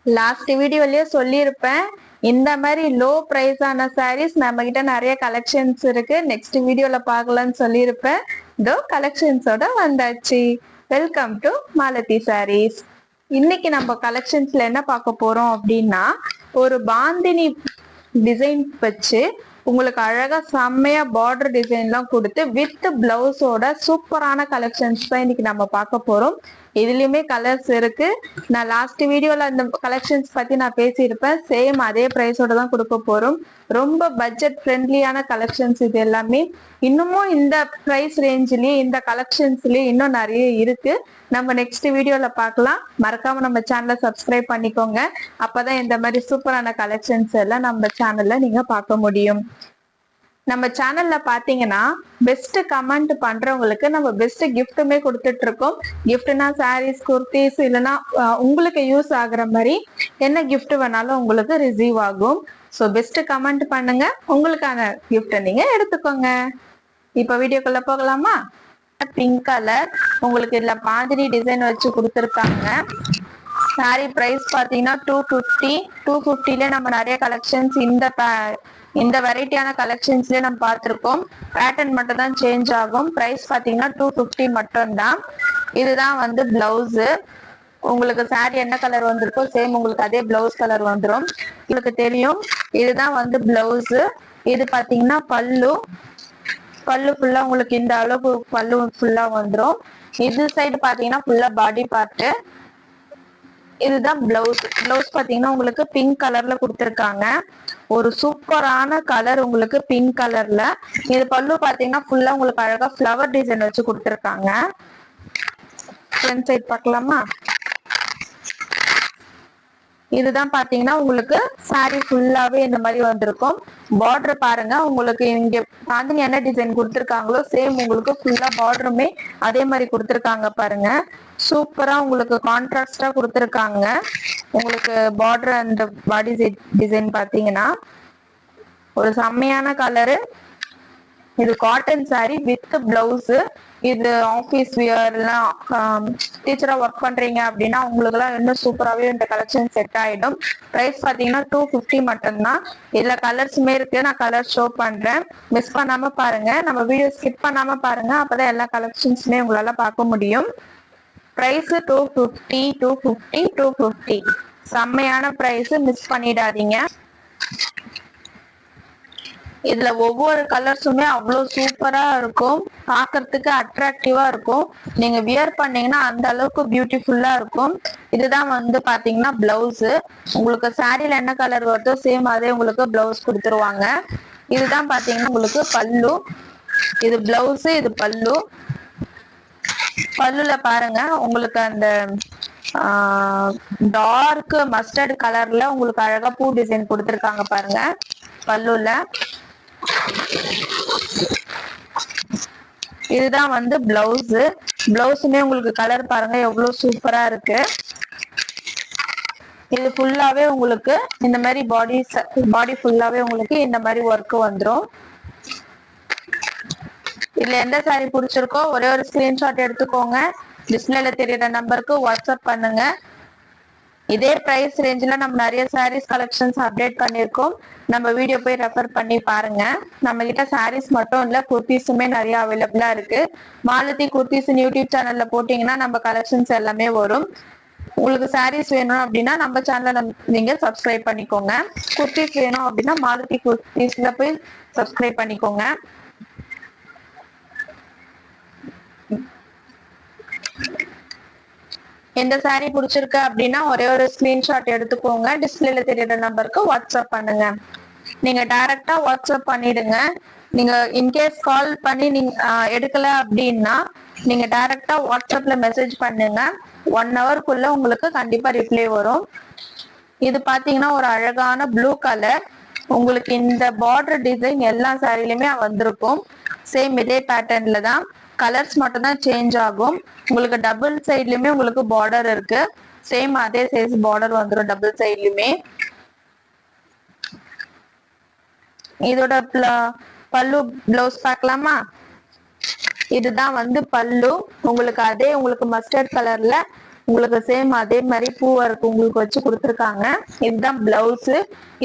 Last வீடியோலயே சொல்லியிருப்பேன், இந்த மாதிரி லோ பிரைஸான சாரீஸ் நம்ம கிட்ட நிறைய கலெக்ஷன்ஸ் இருக்கு, நெக்ஸ்ட் வீடியோல பார்க்கலாம்னு சொல்லியிருப்பேன். இதோ கலெக்ஷன்ஸோட வந்தாச்சு. Welcome to Malathi sarees. இன்னைக்கு நம்ம கலெக்ஷன்ஸ்ல என்ன பார்க்க போறோம் அப்படின்னா, ஒரு பாந்தினி டிசைன் வச்சு உங்களுக்கு அழகா செம்மையா பார்டர் டிசைன்லாம் கொடுத்து வித் பிளவுஸோட சூப்பரான கலெக்ஷன்ஸ் தான் இன்னைக்கு நம்ம பார்க்க போறோம். இதுலயுமே கலர்ஸ் இருக்கு. நான் லாஸ்ட் வீடியோல அந்த கலெக்ஷன்ஸ் பத்தி நான் பேசியிருப்பேன். சேம் அதே பிரைஸோட தான் கொடுக்க போறோம். ரொம்ப பட்ஜெட் ஃப்ரெண்ட்லியான கலெக்ஷன்ஸ் இது எல்லாமே. இன்னமும் இந்த பிரைஸ் ரேஞ்சிலயே இந்த கலெக்ஷன்ஸ்லயே இன்னும் நிறைய இருக்கு. நம்ம நெக்ஸ்ட் வீடியோல பார்க்கலாம். மறக்காம நம்ம சேனலை சப்ஸ்கிரைப் பண்ணிக்கோங்க. அப்பதான் இந்த மாதிரி சூப்பரான கலெக்ஷன்ஸ் எல்லாம் நம்ம சேனல்ல நீங்க பார்க்க முடியும். நம்ம சேனல்ல பாத்தீங்கன்னா பெஸ்ட் கமெண்ட் பண்றவங்களுக்கு நம்ம பெஸ்ட் கிஃப்ட்டுமே கொடுத்துட்டு இருக்கோம். கிஃப்ட்னா சாரீஸ், குர்த்திஸ், இல்லைன்னா உங்களுக்கு யூஸ் ஆகுற மாதிரி என்ன கிஃப்ட் வேணாலும் உங்களுக்கு ரிசீவ் ஆகும். ஸோ பெஸ்ட் கமெண்ட் பண்ணுங்க, உங்களுக்கான கிஃப்ட் நீங்க எடுத்துக்கோங்க. இப்ப வீடியோக்குள்ள போகலாமா? பிங்க் கலர் உங்களுக்கு இதுல மாதிரி டிசைன் வச்சு கொடுத்துருக்காங்க. சாரி பிரைஸ் பாத்தீங்கன்னா 250. 250ல நம்ம நிறைய கலெக்ஷன்ஸ் இந்த வெரைட்டியான கலெக்ஷன்ஸ்லயே நம்ம பார்த்திருக்கோம். பேட்டர்ன் மட்டும் தான் சேஞ்ச் ஆகும். பிரைஸ் பாத்தீங்கன்னா 250 மட்டும் தான். இதுதான் வந்து பிளவுஸ். உங்களுக்கு சாரி என்ன கலர் வந்திருக்கோ சேம் உங்களுக்கு அதே பிளவுஸ் கலர் வந்துடும். உங்களுக்கு தெரியும், இதுதான் வந்து பிளவுஸ். இது பாத்தீங்கன்னா பல்லு. பல்லு ஃபுல்லா உங்களுக்கு இந்த அளவுக்கு பல்லு ஃபுல்லா வந்துடும். இது சைடு பாத்தீங்கன்னா ஃபுல்லா பாடி பார்ட். இதுதான் பிளவுஸ். பிளவுஸ் பாத்தீங்கன்னா உங்களுக்கு பிங்க் கலர்ல கொடுத்துருக்காங்க. ஒரு சூப்பரான கலர் உங்களுக்கு பிங்க் கலர்ல. இது பல்லு பாத்தீங்கன்னா ஃபுல்லா உங்களுக்கு அழகா ஃப்ளவர் டிசைன் வச்சு கொடுத்துருக்காங்க. ஃப்ரண்ட் சைட் பார்க்கலாமா? இதுதான் பாத்தீங்கன்னா உங்களுக்கு சாரி ஃபுல்லாவே இந்த மாதிரி வந்திருக்கும். பார்டர் பாருங்க, உங்களுக்கு இங்க பாத்தீங்க என்ன டிசைன் கொடுத்துருக்காங்களோ சேம் உங்களுக்கு ஃபுல்லா பார்டருமே அதே மாதிரி கொடுத்துருக்காங்க பாருங்க. சூப்பரா உங்களுக்கு கான்ட்ராஸ்டா கொடுத்துருக்காங்க. உங்களுக்கு பார்டர் அந்த பாடி டிசைன் பாத்தீங்கன்னா ஒரு செம்மையான கலரு. இது காட்டன் சாரி வித் பிளவுஸ். இது ஆபீஸ் வியர் டீச்சரா ஒர்க் பண்றீங்க அப்படின்னா உங்களுக்கு எல்லாம் இன்னும் சூப்பராகவே இந்த கலெக்ஷன் செட் ஆயிடும். பிரைஸ் பாத்தீங்கன்னா 250 மட்டும்தான். இதுல கலர்ஸுமே இருக்கு, நான் கலர் ஷோ பண்றேன். மிஸ் பண்ணாம பாருங்க, நம்ம வீடியோ ஸ்கிப் பண்ணாம பாருங்க, அப்பதான் எல்லா கலெக்ஷன்ஸுமே உங்களால பார்க்க முடியும். பிரைஸ் 250, 250, 250. செம்மையான பிரைஸ், மிஸ் பண்ணிடாதீங்க. இதுல ஒவ்வொரு கலர்ஸுமே அவ்வளவு சூப்பரா இருக்கும், பாக்குறதுக்கு அட்ராக்டிவா இருக்கும். நீங்க வியர் பண்ணீங்கன்னா அந்த அளவுக்கு பியூட்டிஃபுல்லா இருக்கும். இதுதான் வந்து பாத்தீங்கன்னா பிளவுஸ். உங்களுக்கு சாரியில என்ன கலர் வருதோ சேம் அதே உங்களுக்கு பிளவுஸ் கொடுத்துருவாங்க. இதுதான் பாத்தீங்கன்னா உங்களுக்கு பல்லு. இது பிளவுஸ், இது பல்லு. பல்லுல பாருங்க உங்களுக்கு அந்த டார்க் மஸ்டர்ட் கலர்ல உங்களுக்கு அழகா பூ டிசைன் கொடுத்துருக்காங்க பாருங்க பல்லுல. இதுதான் வந்து பிளவுஸ். பிளவுஸுமே உங்களுக்கு கலர் பாருங்க எவ்வளவு சூப்பரா இருக்கு. இது ஃபுல்லாவே உங்களுக்கு இந்த மாதிரி பாடி ஃபுல்லாவே உங்களுக்கு இந்த மாதிரி ஒர்க் வந்துடும். இதுல எந்த சாரி பிடிச்சிருக்கோ ஒரே ஒரு ஸ்கிரீன்ஷாட் எடுத்துக்கோங்க. டிஸ்பிளேல தெரியற நம்பருக்கு வாட்ஸ்அப் பண்ணுங்க. இதே பிரைஸ் ரேஞ்சில நம்ம நிறைய சாரீஸ் கலெக்ஷன்ஸ் அப்டேட் பண்ணிருக்கோம். நம்ம வீடியோ போய் ரெஃபர் பண்ணி பாருங்க. நம்ம கிட்ட சாரீஸ் மட்டும் இல்ல, குர்த்திஸுமே நிறைய அவைலபிளா இருக்கு. மாலதி குர்த்திஸ் யூடியூப் சேனல்ல போட்டீங்கன்னா நம்ம கலெக்ஷன்ஸ் எல்லாமே வரும். உங்களுக்கு சாரீஸ் வேணும் அப்படின்னா நம்ம சேனலை நீங்க சப்ஸ்கிரைப் பண்ணிக்கோங்க. குர்த்திஸ் வேணும் அப்படின்னா மாலதி குர்த்திஸ்ல போய் சப்ஸ்கிரைப் பண்ணிக்கோங்க. எந்த சாரி பிடிச்சிருக்கு அப்படின்னா ஒரே ஒரு ஸ்கிரீன்ஷாட் எடுத்துக்கோங்க. டிஸ்பிளேல தெரியற நம்பருக்கு வாட்ஸ்அப் பண்ணுங்க. நீங்க டைரக்டா வாட்ஸ்அப் பண்ணிடுங்க. நீங்க இன்கேஸ் கால் பண்ணி நீங்க எடுக்கல அப்படின்னா நீங்க டைரக்டா வாட்ஸ்அப்ல மெசேஜ் பண்ணுங்க. 1 ஹவர்க்குள்ள உங்களுக்கு கண்டிப்பா ரிப்ளை வரும். இது பாத்தீங்கன்னா ஒரு அழகான ப்ளூ கலர். உங்களுக்கு இந்த பார்டர் டிசைன் எல்லா சாரிலுமே வந்திருக்கும். சேம் இதே பேட்டர்ன்ல தான், கலர்ஸ் மட்டும் தான் சேஞ்ச் ஆகும். உங்களுக்கு டபுள் சைட்லயுமே உங்களுக்கு பார்டர் இருக்கு. சேம் அதே சைஸ் பார்டர் வந்துடும் டபுள் சைட்லயுமே. இதோட பல்லு பிளவுஸ் பார்க்கலாமா? இதுதான் வந்து பல்லு. உங்களுக்கு அதே உங்களுக்கு மஸ்டர்ட் கலர்ல உங்களுக்கு சேம் அதே மாதிரி பூ ஒர்க் உங்களுக்கு வச்சு கொடுத்துருக்காங்க. இதுதான் பிளவுஸ்,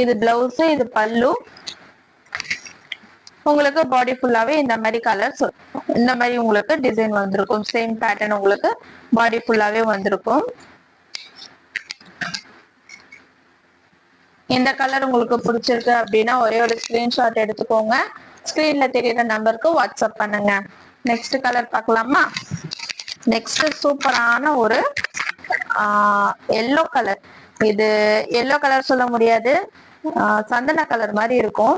இது பிளவுஸ், இது பல்லு. உங்களுக்கு பாடி ஃபுல்லாவே இந்த மாதிரி கலர்ஸ், இந்த மாதிரி உங்களுக்கு டிசைன் வந்திருக்கும். சேம் பேட்டர்ன் உங்களுக்கு பாடி ஃபுல்லாவே வந்திருக்கும். இந்த கலர் உங்களுக்கு பிடிச்சிருக்கு அப்படின்னா ஒரே ஒரு ஸ்கிரீன்ஷாட் எடுத்துக்கோங்க. ஸ்கிரீன்ல தெரியுற நம்பருக்கு வாட்ஸ்அப் பண்ணுங்க. நெக்ஸ்ட் கலர் பார்க்கலாமா? நெக்ஸ்ட் சூப்பரான ஒரு எல்லோ கலர். இது எல்லோ கலர் சொல்ல முடியாது, சந்தன கலர் மாதிரி இருக்கும்.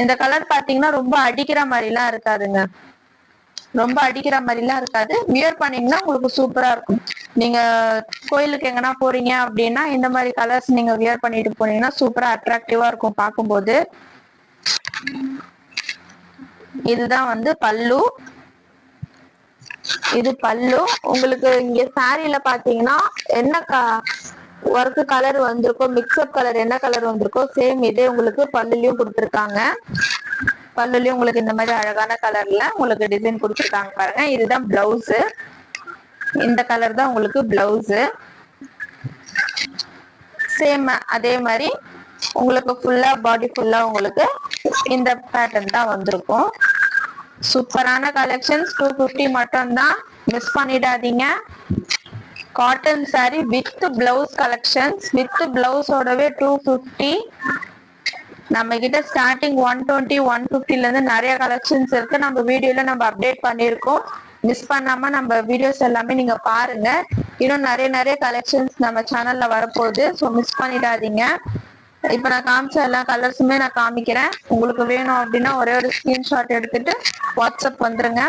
இந்த கலர் பாத்தீங்கன்னா ரொம்ப அடிக்கிற மாதிரிலாம் இருக்காதுங்க, ரொம்ப அடிக்கிற மாதிரிலாம் இருக்காது. வியர் பண்ணீங்கன்னா உங்களுக்கு சூப்பரா இருக்கும். நீங்க கோயிலுக்கு எங்கன்னா போறீங்க அப்படின்னா இந்த மாதிரி கலர்ஸ் நீங்க வியர் பண்ணிட்டு போனீங்கன்னா சூப்பரா அட்ராக்டிவா இருக்கும் பார்க்கும்போது. இதுதான் வந்து பல்லு, இது பல்லு. உங்களுக்கு இங்க சாரியில பாத்தீங்கன்னா என்ன ஒர்க் கலர் வந்திருக்கோ, மிக்ஸ்அப் கலர் என்ன கலர் வந்திருக்கோ சேம் இதே உங்களுக்கு பல்லுலயும் கொடுத்துருக்காங்க. பல்லுலயும் உங்களுக்கு இந்த மாதிரி அழகான கலர்ல உங்களுக்கு டிசைன் கொடுத்துருக்காங்க பாருங்க. இதுதான் பிளவுஸ், இந்த கலர் தான் உங்களுக்கு பிளவுஸ். சேம் அதே மாதிரி உங்களுக்கு ஃபுல்லா பாடி ஃபுல்லா உங்களுக்கு இந்த பேட்டர்ன் தான் வந்திருக்கும். சூப்பரான கலெக்ஷன்ஸ். 250 மட்டும் தான், மிஸ் பண்ணிடாதீங்க. Cotton sari with blouse collections, with பிளவுஸோடவே 250. நம்ம கிட்ட ஸ்டார்டிங் 120 150ல இருந்து நிறைய கலெக்ஷன்ஸ் இருக்கு. நம்ம வீடியோல நம்ம அப்டேட் பண்ணிருக்கோம். மிஸ் பண்ணாம நம்ம வீடியோஸ் எல்லாமே நீங்க பாருங்க. இன்னும் நிறைய கலெக்ஷன்ஸ் நம்ம சேனல்ல வரப்போகுது. ஸோ மிஸ் பண்ணிடாதீங்க. இப்ப நான் காமிச்ச எல்லா கலர்ஸுமே நான் காமிக்கிறேன். உங்களுக்கு வேணும் அப்படின்னா ஒரே ஒரு ஸ்கிரீன்ஷாட் எடுத்துட்டு வாட்ஸ்அப் வந்துருங்க.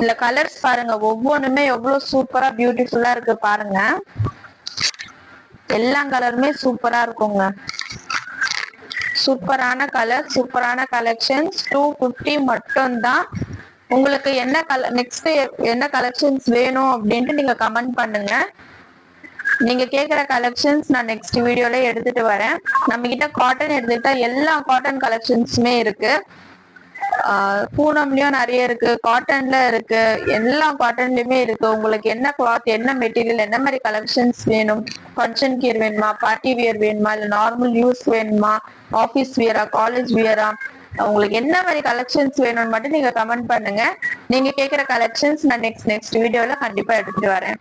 இல்ல கலர்ஸ் பாருங்க, ஒவ்வொன்றுமே எவ்வளவு சூப்பரா பியூட்டிஃபுல்லா இருக்கு பாருங்க. எல்லா கலருமே சூப்பரா இருக்குங்க. சூப்பரான கலர், சூப்பரான கலெக்ஷன்ஸ். 250 மட்டும் தான். உங்களுக்கு என்ன கலர் நெக்ஸ்ட் என்ன கலெக்ஷன்ஸ் வேணும் அப்படின்ட்டு நீங்க கமெண்ட் பண்ணுங்க. நீங்க கேக்குற கலெக்ஷன்ஸ் நான் நெக்ஸ்ட் வீடியோல எடுத்துட்டு வரேன். நம்ம கிட்ட காட்டன் எடுத்துக்கிட்டா எல்லா காட்டன் கலெக்ஷன்ஸுமே இருக்கு. பூனம்லயும் நிறைய இருக்கு, காட்டன்ல இருக்கு, எல்லா காட்டன்லயுமே இருக்கு. உங்களுக்கு என்ன கிளாத், என்ன மெட்டீரியல், என்ன மாதிரி கலெக்ஷன்ஸ் வேணும், ஃபங்க்ஷன் கியர் வேணுமா, பார்ட்டி வியர் வேணுமா, இல்ல நார்மல் யூஸ் வேணுமா, ஆபீஸ் வியரா, காலேஜ் வியரா, உங்களுக்கு என்ன மாதிரி கலெக்ஷன்ஸ் வேணும்னு மட்டும் நீங்க கமெண்ட் பண்ணுங்க. நீங்க கேக்குற கலெக்ஷன்ஸ் நான் நெக்ஸ்ட் வீடியோல கண்டிப்பா எடுத்துட்டு வரேன்.